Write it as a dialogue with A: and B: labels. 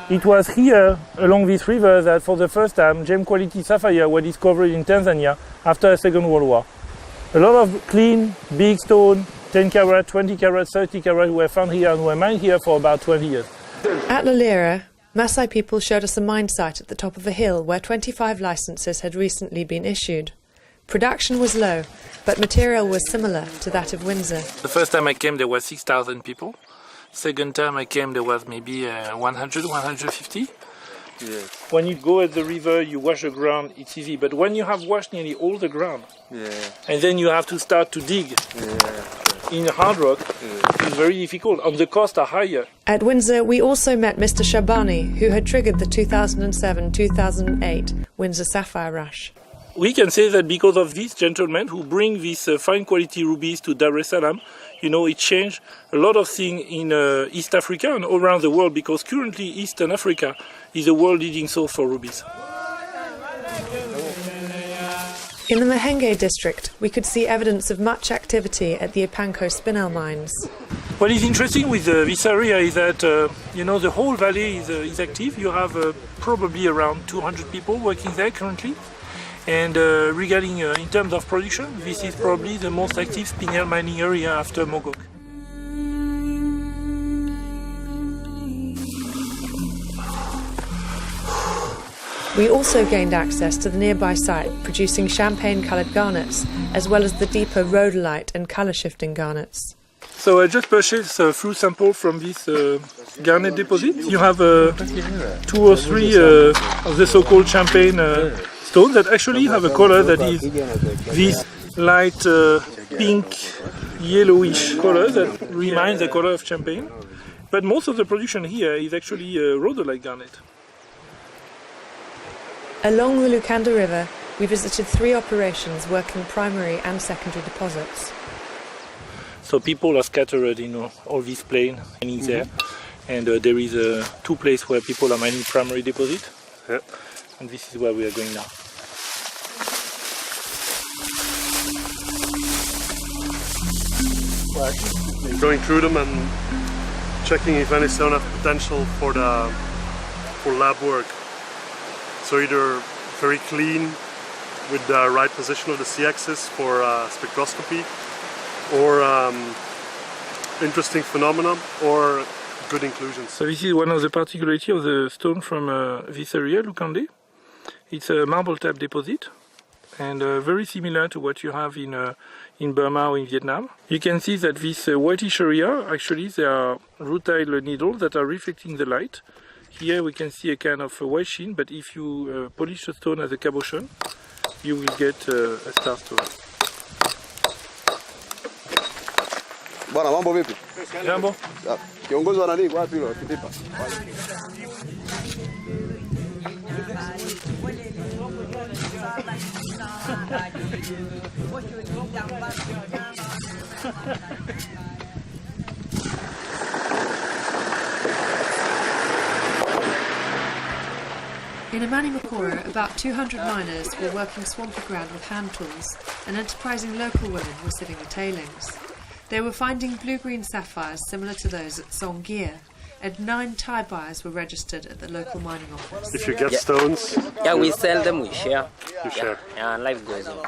A: It was here, along this river, that for the first time gem quality sapphire were discovered in Tanzania after the Second World War. A lot of clean, big stone, 10 carat, 20 carat, 30 carat were found here and were mined here for about 20 years.
B: At Lalira, Maasai people showed us a mine site at the top of a hill where 25 licenses had recently been issued. Production was low, but material was similar to that of Windsor.
A: The first time I came there was 6,000 people. Second time I came there was maybe 100, 150. Yeah. When you go at the river, you wash the ground, it's easy. But when you have washed nearly all the ground, and then you have to start to dig in hard rock, it's very difficult, and the costs are higher.
B: At Windsor, we also met Mr. Shabani, who had triggered the 2007-2008 Windsor Sapphire Rush.
A: We can say that because of these gentlemen who bring these fine quality rubies to Dar es Salaam, you know, it changed a lot of things in East Africa and all around the world, because currently Eastern Africa is the world leading source for rubies.
B: In the Mahenge district, we could see evidence of much activity at the Ipanko spinel mines.
A: What is interesting with this area is that, you know, the whole valley is active. You have probably around 200 people working there currently. And regarding in terms of production, this is probably the most active spinel mining area after Mogok.
B: We also gained access to the nearby site producing champagne-coloured garnets, as well as the deeper rhodolite and colour-shifting garnets.
A: So I just purchased a few samples from this garnet deposit. You have 2 or 3 of the so-called champagne stones that actually have a color that is this light pink, yellowish color that reminds the color of champagne. But most of the production here is actually rhodolite garnet.
B: Along the Lukanda River, we visited 3 operations working primary and secondary deposits.
A: So people are scattered in all this plain mining there, and there is 2 places where people are mining primary deposit, and this is where we are going now.
C: Going through them and checking if any stone have potential for lab work. So either very clean with the right position of the C-axis for spectroscopy, or interesting phenomena, or good inclusions.
A: So this is one of the particularities of the stone from this area, Lukande. It's a marble type deposit, and very similar to what you have in Burma or in Vietnam. You can see that this whitish area, actually there are rutile needles that are reflecting the light. Here we can see a kind of white sheen, but if you polish the stone as a cabochon, you will get a star stone.
D: Bwana, mambo vipi?
A: Jambo.
D: Kiongozi wa nani wapi hilo Kitipa?
B: In Amanimakura, about 200 miners were working swampy ground with hand tools, and enterprising local women were sieving the tailings. They were finding blue-green sapphires similar to those at Songea, and 9 Thai buyers were registered at the local mining office.
C: If you get stones...
E: Yeah, we sell them, we share.
C: You share.
E: Yeah, and life goes on.